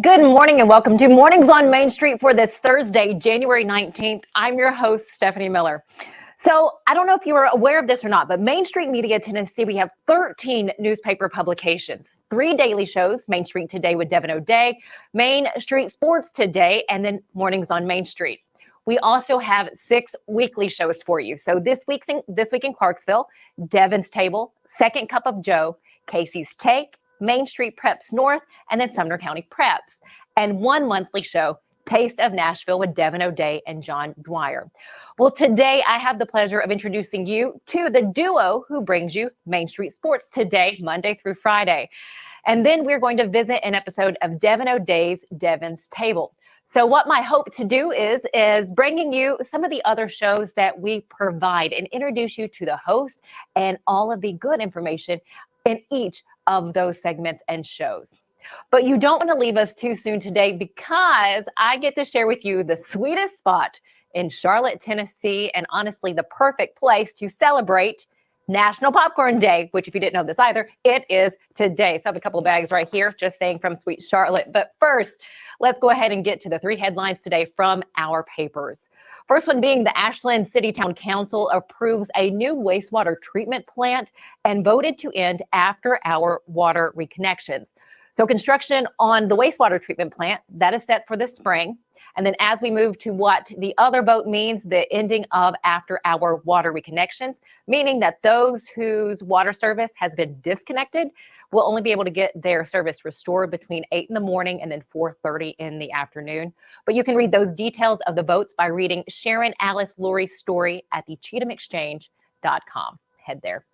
Good morning and welcome to Mornings on Main Street for this Thursday, January 19th. I'm your host, Stephanie Miller. So I don't know if you were aware of this or not, but Main Street Media Tennessee, we have 13 newspaper publications, 3 daily shows, Main Street Today with Devin O'Day, Main Street Sports Today, and then Mornings on Main Street. We also have 6 weekly shows for you. So this week in Clarksville, Devin's Table, Second Cup of Joe, Casey's Take, Main Street Preps North, and then Sumner County Preps. And 1 monthly show, Taste of Nashville with Devin O'Day and John Dwyer. Well, today I have the pleasure of introducing you to the duo who brings you Main Street Sports Today, Monday through Friday. And then we're going to visit an episode of Devin O'Day's Devin's Table. So what my hope to do is bringing you some of the other shows that we provide and introduce you to the host and all of the good information in each of those segments and shows. But you don't want to leave us too soon today because I get to share with you the sweetest spot in Charlotte, Tennessee, and honestly, the perfect place to celebrate National Popcorn Day, which if you didn't know this either, it is today. So I have a couple of bags right here, just saying from Sweet Charlotte. But first, let's go ahead and get to the 3 headlines today from our papers. First one being the Ashland City Town Council approves a new wastewater treatment plant and voted to end after-hour water reconnections. So construction on the wastewater treatment plant, that is set for this spring. And then as we move to what the other vote means, the ending of after-hour water reconnections, meaning that those whose water service has been disconnected will only be able to get their service restored between 8 in the morning and then 4:30 in the afternoon. But you can read those details of the votes by reading Sharon Alice Lurie's story at the CheathamExchange.com. Head there.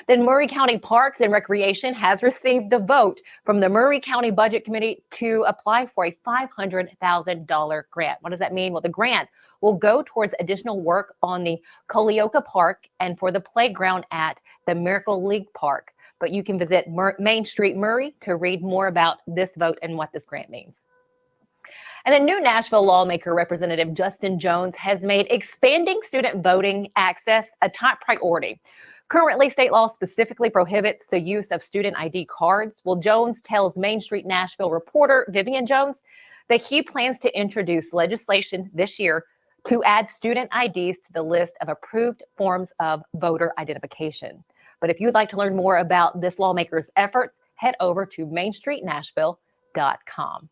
Then Maury County Parks and Recreation has received the vote from the Maury County Budget Committee to apply for a $500,000 grant. What does that mean? Well, the grant will go towards additional work on the Colioca Park and for the playground at the Miracle League Park. But you can visit Main Street Maury to read more about this vote and what this grant means. And then new Nashville lawmaker Representative Justin Jones has made expanding student voting access a top priority. Currently, state law specifically prohibits the use of student ID cards. Well, Jones tells Main Street Nashville reporter Vivian Jones that he plans to introduce legislation this year to add student IDs to the list of approved forms of voter identification. But if you'd like to learn more about this lawmaker's efforts, head over to mainstreetnashville.com.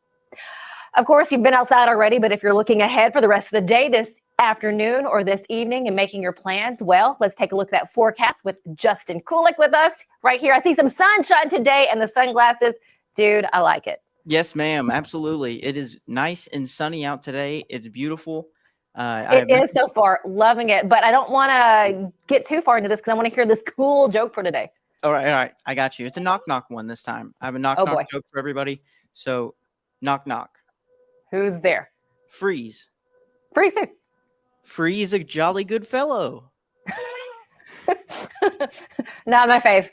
Of course, you've been outside already, but if you're looking ahead for the rest of the day, this afternoon or this evening and making your plans, well, let's take a look at that forecast with Justin Kulik with us right here. I see some sunshine today and the sunglasses. Dude, I like it. Yes, ma'am. Absolutely. It is nice and sunny out today. It's beautiful. It is so far. Loving it. But I don't want to get too far into this because I want to hear this cool joke for today. All right. I got you. It's a knock-knock one this time. I have a knock-knock joke for everybody. So, knock-knock. Who's there? Freeze. Freeze who? Freeze a jolly good fellow. Not my fave.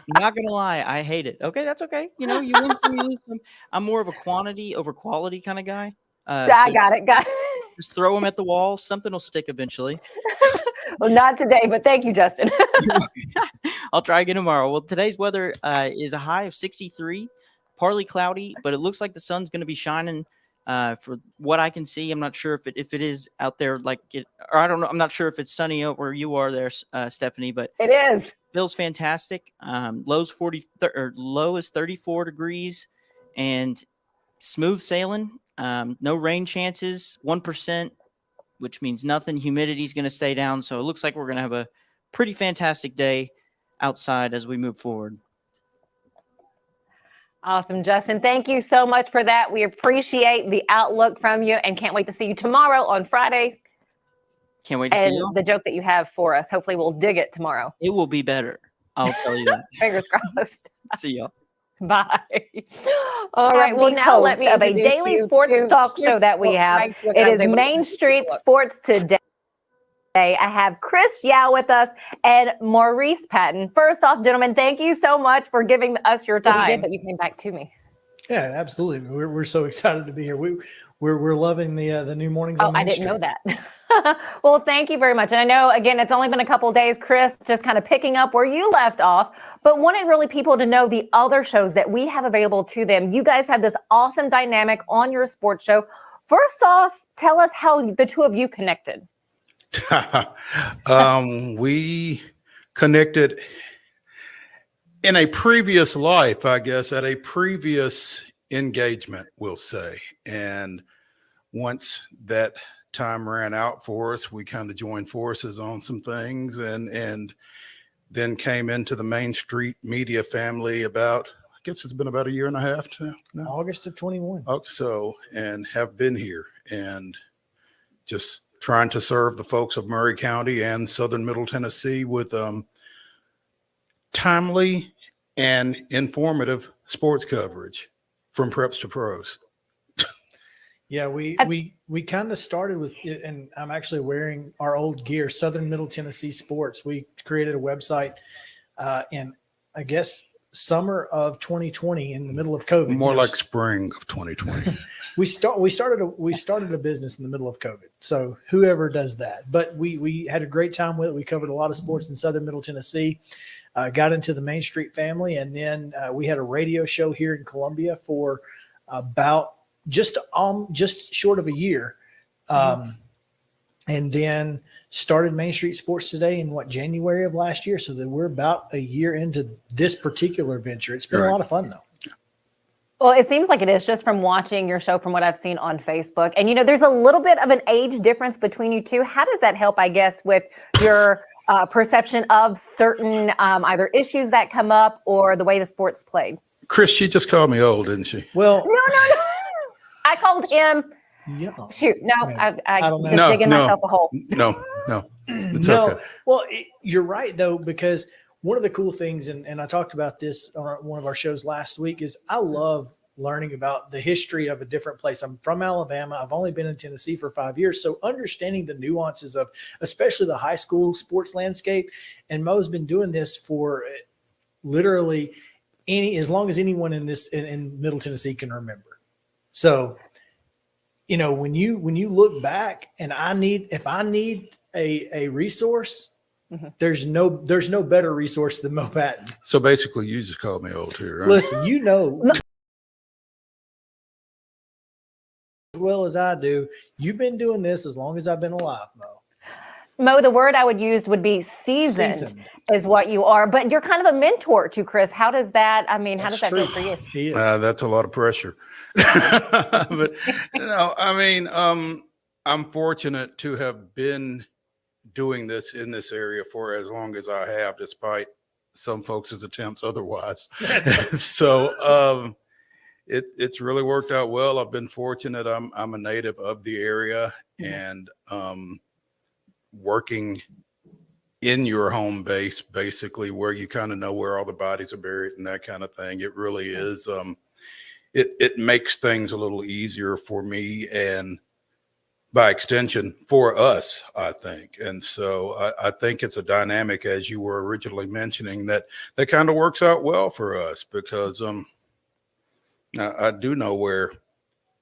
Not gonna lie, I hate it. Okay, that's okay. You know, you win some, you lose some. I'm more of a quantity over quality kind of guy. I got it. Just throw them at the wall. Something will stick eventually. Well, not today, but thank you, Justin. I'll try again tomorrow. Well, today's weather is a high of 63, partly cloudy, but it looks like the sun's going to be shining. For what I can see, I'm not sure if it is out there or I don't know. I'm not sure if it's sunny out where you are there, Stephanie, but it is. Feels fantastic. Low is 34 degrees and smooth sailing. No rain chances, 1%, which means nothing. Humidity is going to stay down. So it looks like we're going to have a pretty fantastic day outside as we move forward. Awesome, Justin. Thank you so much for that. We appreciate the outlook from you and can't wait to see you tomorrow on Friday. Can't wait to see you. And the joke that you have for us. Hopefully we'll dig it tomorrow. It will be better. I'll tell you that. Fingers crossed. See y'all. Bye. All right. Well, now let me introduce a daily sports talk show that we have. It is Main Street Sports Today. I have Chris Yao with us and Maurice Patton. First off, gentlemen, thank you so much for giving us your time. You did, but you came back to me. Yeah, absolutely. We're so excited to be here. We're loving the new mornings. Oh, I didn't know that. Well, thank you very much. And I know, again, it's only been a couple of days, Chris, just kind of picking up where you left off, but wanted really people to know the other shows that we have available to them. You guys have this awesome dynamic on your sports show. First off, tell us how the two of you connected. We connected in a previous life, I guess, at a previous engagement, we'll say. And once that time ran out for us, we kind of joined forces on some things and then came into the Main Street media family about, I guess it's been about a year and a half now. August of 21. Oh, so, and have been here and just trying to serve the folks of Murray County and Southern Middle Tennessee with timely and informative sports coverage from preps to pros. Yeah, we kind of started with, and I'm actually wearing our old gear, Southern Middle Tennessee Sports. We created a website in, I guess, summer of 2020 in the middle of COVID. More like spring of 2020. we started a business in the middle of COVID. So whoever does that, but we had a great time with it. We covered a lot of sports in Southern Middle Tennessee. Got into the Main Street family, and then we had a radio show here in Columbia for about just short of a year, and then started Main Street Sports Today in January of last year. So that we're about a year into this particular venture. It's been a lot of fun though. Well, it seems like it is just from watching your show, from what I've seen on Facebook. And, there's a little bit of an age difference between you two. How does that help, I guess, with your perception of certain either issues that come up or the way the sport's played? Chris, she just called me old, didn't she? Well, No. I called him. yeah. Shoot, no, I don't know. just digging myself a hole. No, it's No, okay. well, you're right though, because one of the cool things, and I talked about this on one of our shows last week, is I love learning about the history of a different place. I'm from Alabama. I've only been in Tennessee for 5 years. So understanding the nuances of especially the high school sports landscape. And Mo's been doing this for literally as long as anyone in Middle Tennessee can remember. So, when you look back and if I need a resource, there's no better resource than Mo Patton. So basically you just called me old here, right? Listen, as well as I do, you've been doing this as long as I've been alive, Mo. Mo, the word I would use would be seasoned. Is what you are. But you're kind of a mentor to Chris. How does that, how does that feel for you? He is. That's a lot of pressure. But I'm fortunate to have been doing this in this area for as long as I have, despite some folks' attempts otherwise. So it's really worked out well. I've been fortunate. I'm a native of the area, and working in your home base, basically, where you kind of know where all the bodies are buried and that kind of thing. It really is. It makes things a little easier for me and by extension for us, I think. And so I think it's a dynamic, as you were originally mentioning, that kind of works out well for us, because I do know where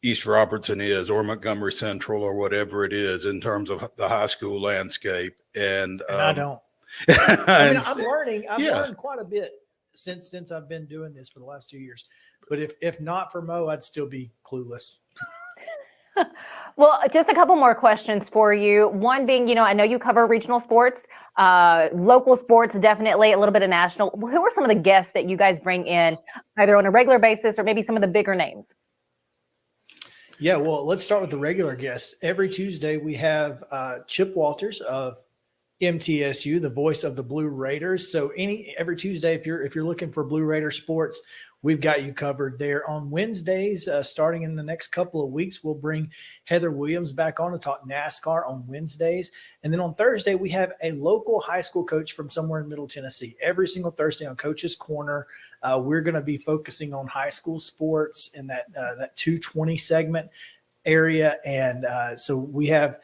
East Robertson is, or Montgomery Central, or whatever it is in terms of the high school landscape. And I don't. I'm learning. I've learned quite a bit since I've been doing this for the last 2 years. But if not for Mo, I'd still be clueless. Well, just a couple more questions for you. One being, I know you cover regional sports, local sports, definitely a little bit of national. Who are some of the guests that you guys bring in, either on a regular basis or maybe some of the bigger names? Yeah, well, let's start with the regular guests. Every Tuesday we have Chip Walters of MTSU, the voice of the Blue Raiders. So every Tuesday, if you're looking for Blue Raider sports, we've got you covered there. On Wednesdays, starting in the next couple of weeks, we'll bring Heather Williams back on to talk NASCAR on Wednesdays. And then on Thursday, we have a local high school coach from somewhere in Middle Tennessee. Every single Thursday on Coach's Corner, we're going to be focusing on high school sports in that 220 segment area. And so we have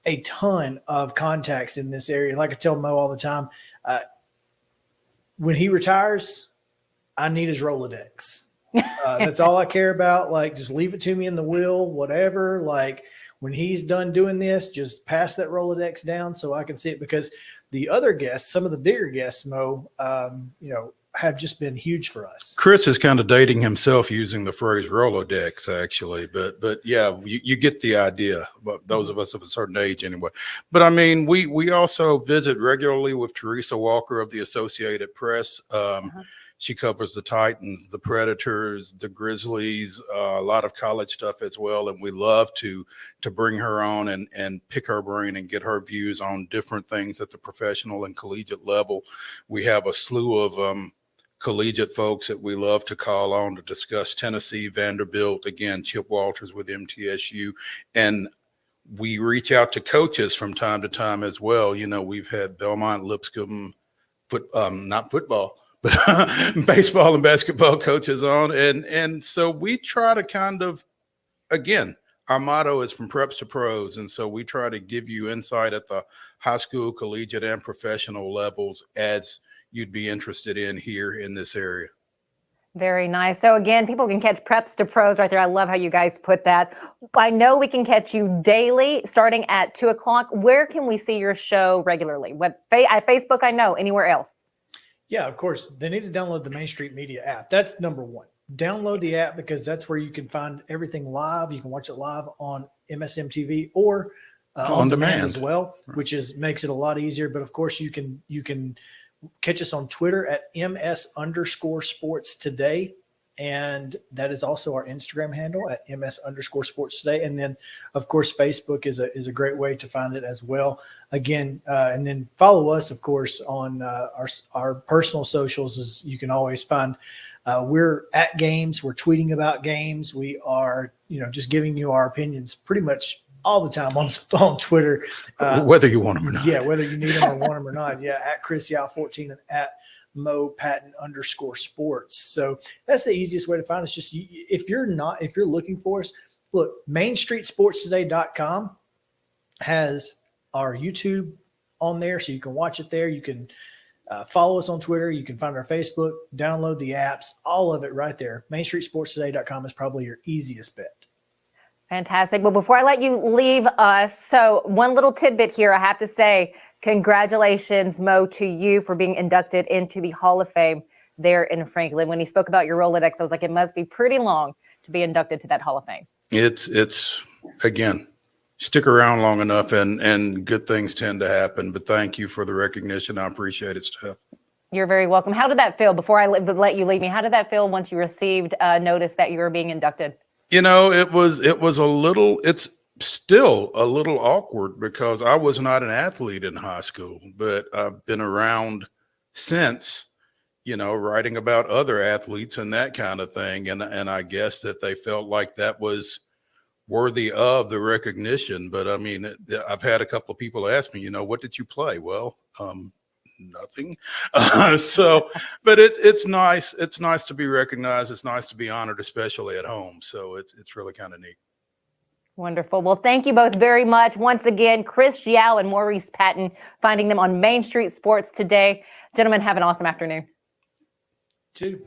a ton of contacts in this area. Like I tell Mo all the time, when he retires, I need his Rolodex. That's all I care about. Like, just leave it to me in the will, whatever. Like, when he's done doing this, just pass that Rolodex down so I can see it, because the other guests, some of the bigger guests, Mo, have just been huge for us. Chris is kind of dating himself using the phrase Rolodex, actually, but yeah, you get the idea. But those of us of a certain age, anyway. But I mean, we also visit regularly with Teresa Walker of the Associated Press. She covers the Titans, the Predators, the Grizzlies, a lot of college stuff as well. And we love to bring her on and pick her brain and get her views on different things at the professional and collegiate level. We have a slew of collegiate folks that we love to call on to discuss Tennessee, Vanderbilt, again, Chip Walters with MTSU. And we reach out to coaches from time to time as well. We've had Belmont, Lipscomb, not football, but baseball and basketball coaches on. And so we try to kind of, again, our motto is from preps to pros. And so we try to give you insight at the high school, collegiate, and professional levels as you'd be interested in here in this area. Very nice. So again, people can catch preps to pros right there. I love how you guys put that. I know we can catch you daily starting at 2:00. Where can we see your show regularly? At Facebook, I know. Anywhere else? Yeah, of course. They need to download the Main Street Media app. That's number one. Download the app, because that's where you can find everything live. You can watch it live on MSM TV or on demand as well, which makes it a lot easier. But of course, you can catch us on Twitter at ms_sports today. And that is also our Instagram handle at ms_sports today. And then, of course, Facebook is a great way to find it as well. Again, and then follow us, of course, on our personal socials. As you can always find, we're at games. We're tweeting about games. We are, just giving you our opinions pretty much all the time on Twitter. Whether you want them or not. Yeah, whether you need them or want them or not. Yeah, at Chris Yao 14 and at Mo Patton _sports. So that's the easiest way to find us. Just if you're looking for us, look, MainStreetSportsToday.com has our YouTube on there, so you can watch it there. You can follow us on Twitter. You can find our Facebook, download the apps, all of it right there. MainStreetSportsToday.com is probably your easiest bet. Fantastic. Well, before I let you leave us, so one little tidbit here, I have to say, congratulations, Mo, to you for being inducted into the Hall of Fame there in Franklin. When he spoke about your Rolodex, I was like, it must be pretty long to be inducted to that Hall of Fame. It's again, stick around long enough and good things tend to happen. But thank you for the recognition. I appreciate it, Steph. You're very welcome. How did that feel before I let you leave me? How did that feel once you received notice that you were being inducted? It's still a little awkward because I was not an athlete in high school, but I've been around since, writing about other athletes and that kind of thing. And I guess that they felt like that was worthy of the recognition. But I mean, I've had a couple of people ask me, what did you play? Well, nothing. But it's nice. It's nice to be recognized. It's nice to be honored, especially at home. So it's really kind of neat. Wonderful. Well, thank you both very much. Once again, Chris Yao and Maurice Patton, finding them on Main Street Sports today. Gentlemen, have an awesome afternoon. Too.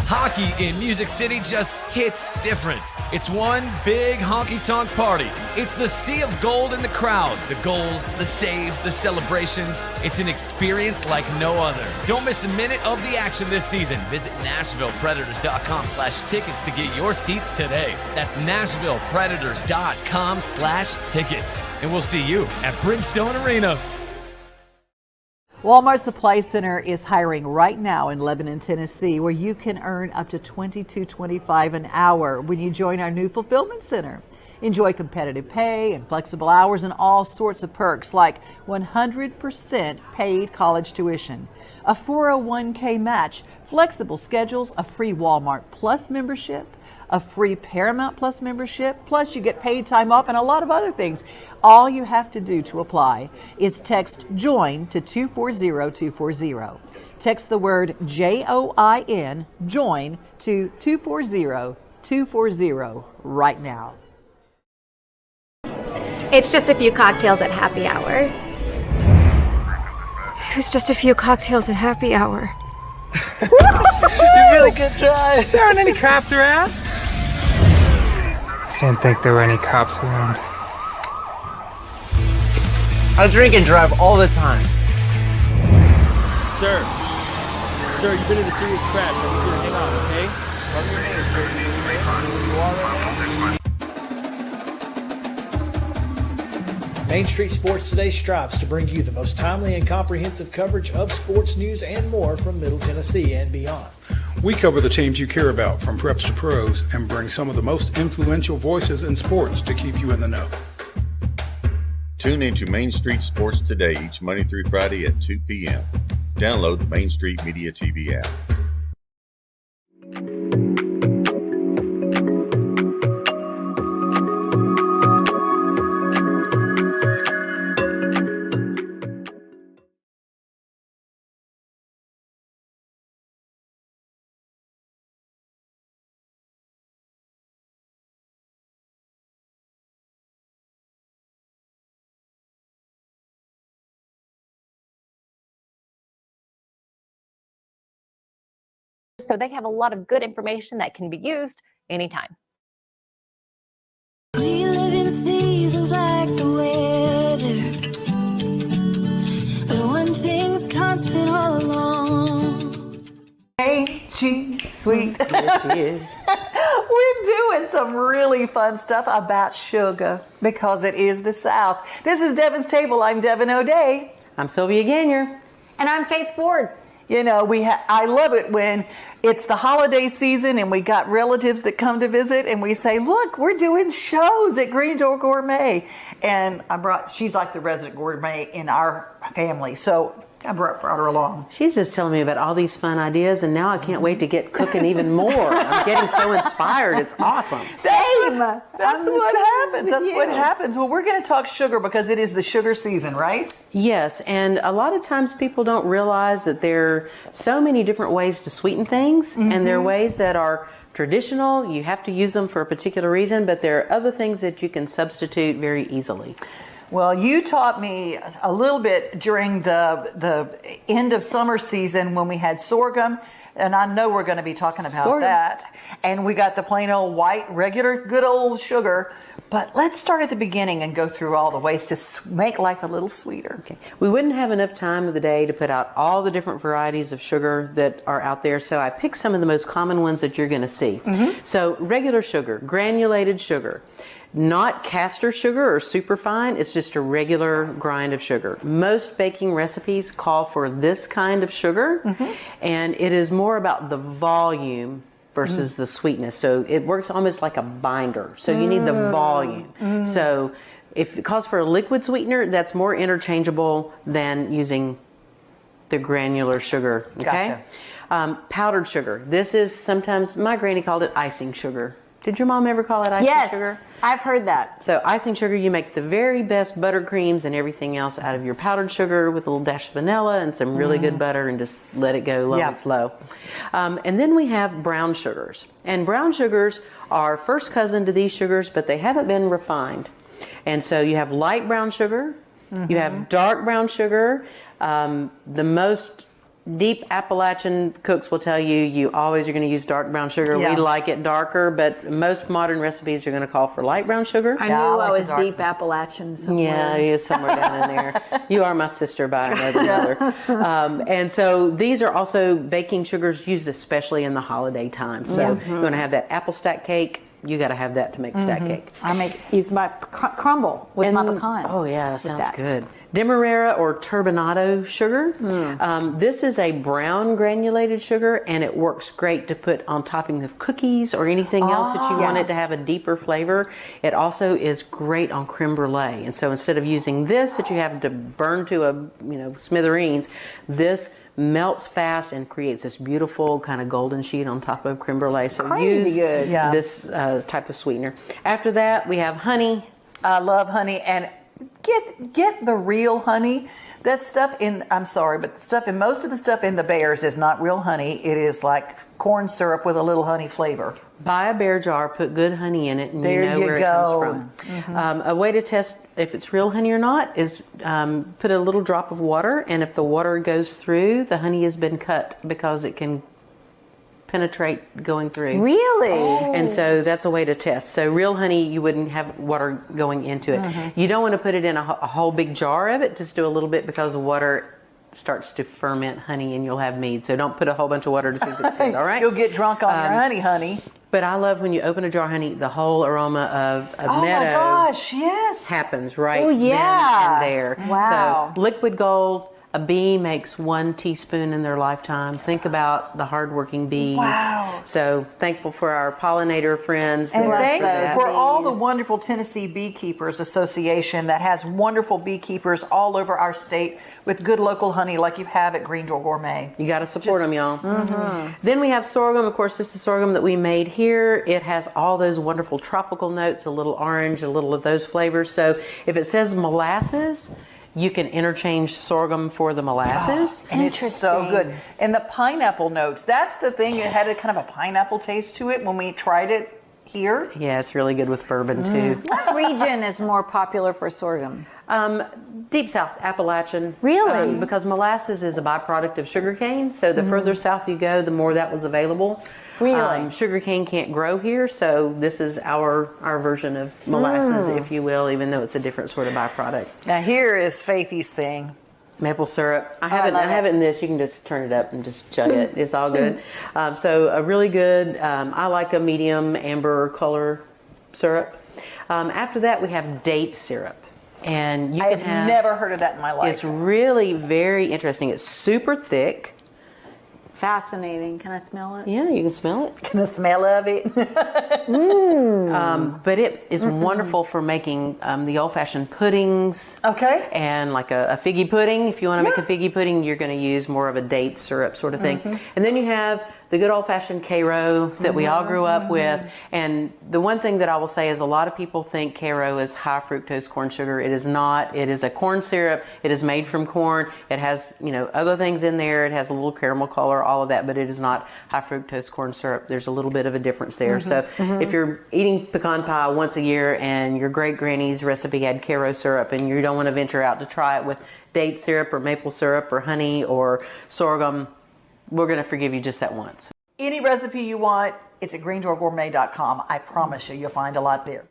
Hockey in Music City just hits different. It's one big honky-tonk party. It's the sea of gold in the crowd. The goals, the saves, the celebrations. It's an experience like no other. Don't miss a minute of the action this season. Visit NashvillePredators.com/tickets to get your seats today. That's NashvillePredators.com/tickets. And we'll see you at Bridgestone Arena. Walmart Supply Center is hiring right now in Lebanon, Tennessee, where you can earn up to $22.25 an hour when you join our new fulfillment center. Enjoy competitive pay and flexible hours and all sorts of perks like 100% paid college tuition, a 401k match, flexible schedules, a free Walmart Plus membership, a free Paramount Plus membership, plus you get paid time off and a lot of other things. All you have to do to apply is text JOIN to 240-240. Text the word JOIN, JOIN, to 240-240 right now. It's just a few cocktails at happy hour. was just a few cocktails at happy hour. You really good try. There aren't any cops around. I didn't think there were any cops around. I drink and drive all the time. Sir, you've been in a serious crash. I need you to hang on, okay? Tell me your name, sir. Where you are right now? Main Street Sports Today strives to bring you the most timely and comprehensive coverage of sports news and more from Middle Tennessee and beyond. We cover the teams you care about from preps to pros and bring some of the most influential voices in sports to keep you in the know. Tune into Main Street Sports Today each Monday through Friday at 2 p.m. Download the Main Street Media TV app. So they have a lot of good information that can be used anytime. We live in seasons like the weather, but one thing's constant all along. Ain't she sweet? Yes, she is. We're doing some really fun stuff about sugar because it is the South. This is Devin's Table. I'm Devin O'Day. I'm Sylvia Gainier. And I'm Faith Ford. You know, I love it when it's the holiday season and we got relatives that come to visit and we say, look, we're doing shows at Green Door Gourmet. And she's like the resident gourmet in our family. So I brought her along. She's just telling me about all these fun ideas, and now I can't wait to get cooking even more. I'm getting so inspired. It's awesome. Same. That's what happens. That's what happens. Well, we're going to talk sugar because it is the sugar season, right? Yes, and a lot of times people don't realize that there are so many different ways to sweeten things, and there are ways that are traditional. You have to use them for a particular reason, but there are other things that you can substitute very easily. Well, you taught me a little bit during the end of summer season when we had sorghum, and I know we're going to be talking about that. And we got the plain old white, regular, good old sugar. But let's start at the beginning and go through all the ways to make life a little sweeter. Okay. We wouldn't have enough time of the day to put out all the different varieties of sugar that are out there, so I picked some of the most common ones that you're going to see. So regular sugar, granulated sugar. Not caster sugar or superfine, it's just a regular grind of sugar. Most baking recipes call for this kind of sugar, and it is more about the volume versus the sweetness. So it works almost like a binder. So you need the volume. So if it calls for a liquid sweetener, that's more interchangeable than using the granular sugar. Okay? Gotcha. Powdered sugar. This is sometimes, my granny called it icing sugar. Did your mom ever call it icing sugar? Yes, I've heard that. So icing sugar, you make the very best buttercreams and everything else out of your powdered sugar with a little dash of vanilla and some really good butter, and just let it go low and slow. And then we have brown sugars. And brown sugars are first cousin to these sugars, but they haven't been refined. And so you have light brown sugar, you have dark brown sugar. The most deep Appalachian cooks will tell you, you always are going to use dark brown sugar. We like it darker, but most modern recipes are going to call for light brown sugar. I knew I was deep Appalachian somewhere. Yeah, he is somewhere down in there. You are my sister by another mother. And so these are also baking sugars used especially in the holiday time. So you want to have that apple stack cake. You got to have that to make stack cake. I use my crumble with my pecans. Oh yeah, that sounds good. Demerara or turbinado sugar. This is a brown granulated sugar, and it works great to put on topping of cookies or anything else that you want it to have a deeper flavor. It also is great on creme brulee. And so instead of using this that you have to burn to a smithereens, this melts fast and creates this beautiful kind of golden sheet on top of creme brulee. So use this type of sweetener. After that, we have honey. I love honey, and get the real honey. That stuff I'm sorry, but most of the stuff in the Bears is not real honey. It is like corn syrup with a little honey flavor. Buy a Bear jar, put good honey in it, and there you know where go. It comes from. A way to test if it's real honey or not is put a little drop of water, and if the water goes through, the honey has been cut because it can penetrate going through. Really? And so that's a way to test. So real honey, you wouldn't have water going into it. You don't want to put it in a whole big jar of it. Just do a little bit because the water starts to ferment honey and you'll have mead. So don't put a whole bunch of water to see if it's good, all right? You'll get drunk on your honey. But I love when you open a jar of honey, the whole aroma of oh meadow my gosh, yes. happens right Oh, yeah. then and there. Wow. So liquid gold, a bee makes 1 teaspoon in their lifetime. Think about the hardworking bees. Wow. So thankful for our pollinator friends. And thanks that. for all the wonderful Tennessee Beekeepers Association that has wonderful beekeepers all over our state with good local honey like you have at Green Door Gourmet. You got to support them, y'all. Then we have sorghum. Of course, this is sorghum that we made here. It has all those wonderful tropical notes, a little orange, a little of those flavors. So if it says molasses, you can interchange sorghum for the molasses. And it's so good. And the pineapple notes, that's the thing. It had a kind of a pineapple taste to it when we tried it here. Yeah, it's really good with bourbon too. What region is more popular for sorghum? Deep South, Appalachian. Really? Because molasses is a byproduct of sugarcane. So the further south you go, the more that was available. Really? Sugarcane can't grow here, so this is our version of molasses, if you will, even though it's a different sort of byproduct. Now here is Faithy's thing. Maple syrup. I have it in this. You can just turn it up and just chug it. It's all good. So a really good, I like a medium amber color syrup. After that, we have date syrup. And you I have never heard of that in my life. It's really very interesting. It's super thick. Fascinating. Can I smell it? Yeah, you can smell it. Can the smell of it? But it is wonderful for making the old-fashioned puddings. Okay. And like a figgy pudding. If you want to make a figgy pudding, you're going to use more of a date syrup sort of thing. And then you have the good old-fashioned Karo that we all grew up with. And the one thing that I will say is a lot of people think Karo is high fructose corn sugar. It is not. It is a corn syrup. It is made from corn. It has, other things in there. It has a little caramel color, all of that, but it is not high fructose corn syrup. There's a little bit of a difference there. So if you're eating pecan pie once a year and your great granny's recipe had Karo syrup and you don't want to venture out to try it with date syrup or maple syrup or honey or sorghum, we're going to forgive you just that once. Any recipe you want, it's at greendoorgourmet.com. I promise you'll find a lot there.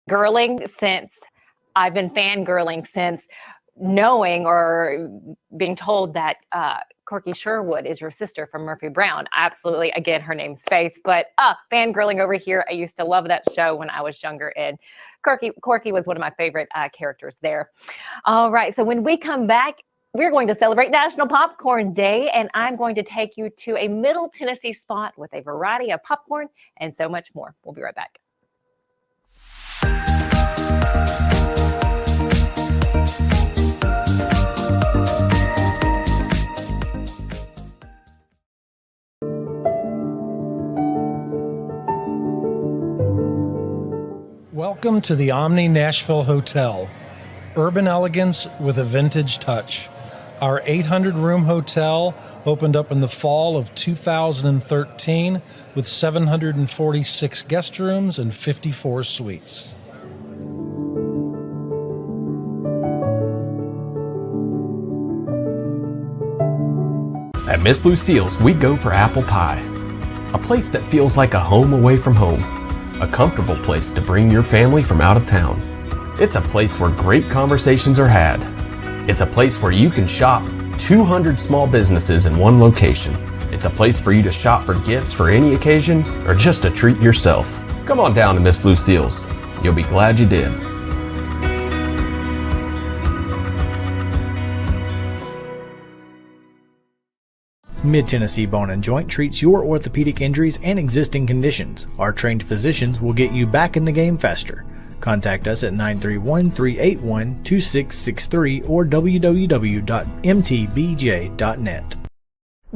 Girling since I've been fangirling since knowing or being told that Corky Sherwood is your sister from Murphy Brown. Absolutely. Again, her name's Faith, but fangirling over here. I used to love that show when I was younger, and Corky was one of my favorite characters there. All right. So when we come back, we're going to celebrate National Popcorn Day, and I'm going to take you to a Middle Tennessee spot with a variety of popcorn and so much more. We'll be right back. Welcome to the Omni Nashville Hotel. Urban elegance with a vintage touch. Our 800-room hotel opened up in the fall of 2013 with 746 guest rooms and 54 suites. At Miss Lucille's, we go for apple pie. A place that feels like a home away from home. A comfortable place to bring your family from out of town. It's a place where great conversations are had. It's a place where you can shop 200 small businesses in one location. It's a place for you to shop for gifts for any occasion or just to treat yourself. Come on down to Miss Lucille's. You'll be glad you did. Mid-Tennessee Bone and Joint treats your orthopedic injuries and existing conditions. Our trained physicians will get you back in the game faster. Contact us at 931-381-2663 or www.mtbj.net.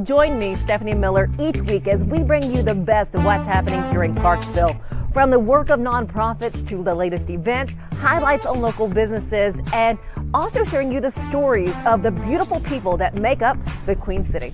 Join me, Stephanie Miller, each week as we bring you the best of what's happening here in Clarksville. From the work of nonprofits to the latest events, highlights on local businesses, and also sharing you the stories of the beautiful people that make up the Queen City.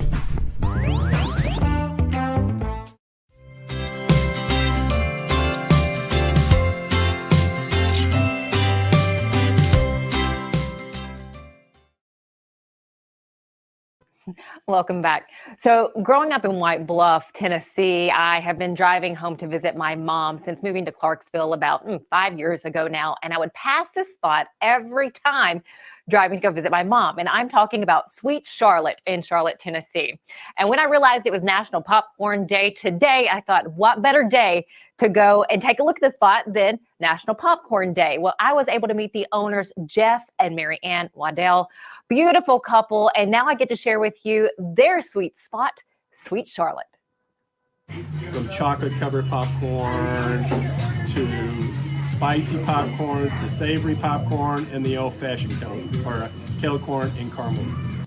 Welcome back. So growing up in White Bluff, Tennessee, I have been driving home to visit my mom since moving to Clarksville about 5 years ago now. And I would pass this spot every time driving to go visit my mom. And I'm talking about Sweet Charlotte in Charlotte, Tennessee. And when I realized it was National Popcorn Day today, I thought, what better day to go and take a look at the spot than National Popcorn Day? Well, I was able to meet the owners, Jeff and Mary Ann Waddell. Beautiful couple. And now I get to share with you their sweet spot, Sweet Charlotte. From chocolate covered popcorn to spicy popcorn to savory popcorn and the old fashioned kettle corn and caramel.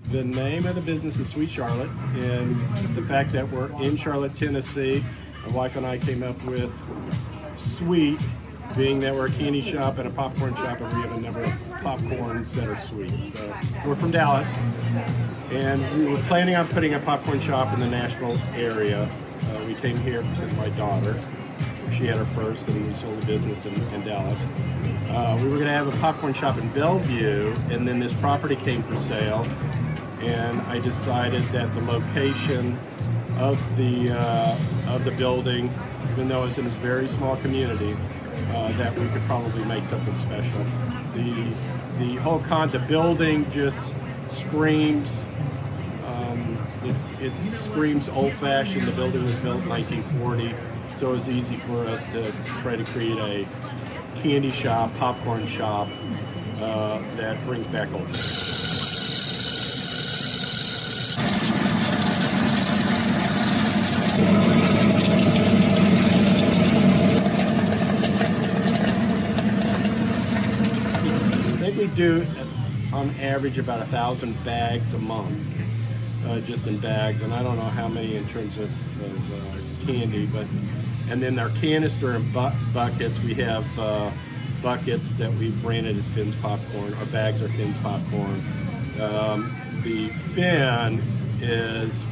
The name of the business is Sweet Charlotte, and the fact that we're in Charlotte, Tennessee, my wife and I came up with sweet, being that we're a candy shop and a popcorn shop, and we have a number of popcorns that are sweet. So we're from Dallas, and we were planning on putting a popcorn shop in the Nashville area. We came here because my daughter, she had her first, and we sold the business in Dallas. We were going to have a popcorn shop in Bellevue, and then this property came for sale, and I decided that the location of the building, even though it's in this very small community, that we could probably make something special. The whole the building just screams. It screams old-fashioned. The building was built in 1940, so it was easy for us to try to create a candy shop, popcorn shop that brings back old times. I think we do, on average, about 1,000 bags a month. Just in bags, and I don't know how many in terms of candy, and then our canister and buckets, we have buckets that we've branded as Finn's Popcorn. Our bags are Finn's Popcorn. The Finn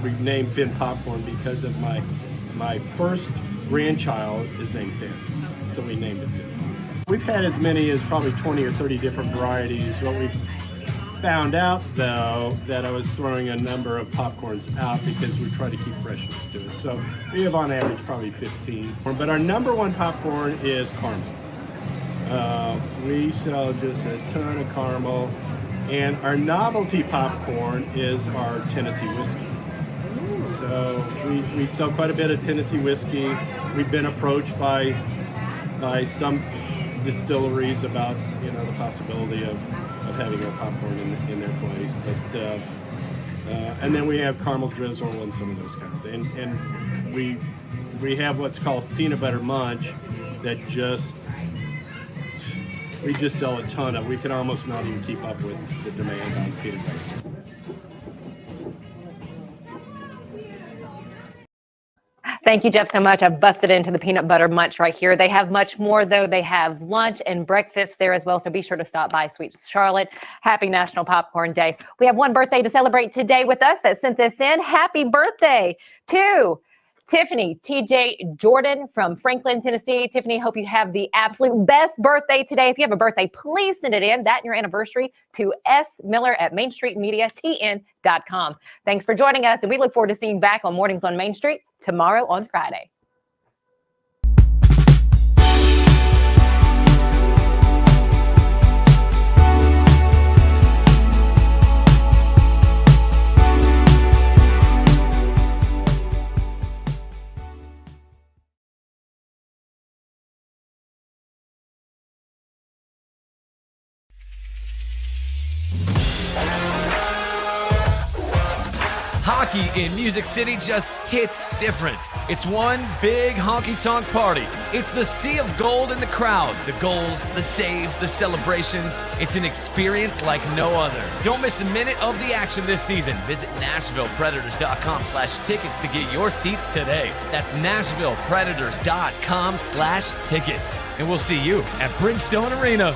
we named Finn Popcorn because of my first grandchild is named Finn, so we named it Finn. We've had as many as probably 20 or 30 different varieties. What we've found out, though, that I was throwing a number of popcorns out because we try to keep freshness to it. So we have on average probably 15. But our number one popcorn is caramel. We sell just a ton of caramel. And our novelty popcorn is our Tennessee whiskey. So we sell quite a bit of Tennessee whiskey. We've been approached by some distilleries about the possibility of having our popcorn in their place, but and then we have caramel drizzle and some of those kind of things. And we have what's called peanut butter munch that we just sell a ton of. We can almost not even keep up with the demand on peanut butter. Thank you, Jeff, so much. I've busted into the peanut butter munch right here. They have much more, though. They have lunch and breakfast there as well, so be sure to stop by Sweet Charlotte. Happy National Popcorn Day. We have one birthday to celebrate today with us that sent this in. Happy birthday to Tiffany TJ Jordan from Franklin, Tennessee. Tiffany, hope you have the absolute best birthday today. If you have a birthday, please send it in, that and your anniversary, to smiller@mainstreetmediatn.com. Thanks for joining us, and we look forward to seeing you back on Mornings on Main Street tomorrow on Friday. Hockey in Music City just hits different. It's one big honky-tonk party. It's the sea of gold in the crowd. The goals, the saves, the celebrations. It's an experience like no other. Don't miss a minute of the action this season. Visit NashvillePredators.com/tickets to get your seats today. That's NashvillePredators.com/tickets. And we'll see you at Bridgestone Arena.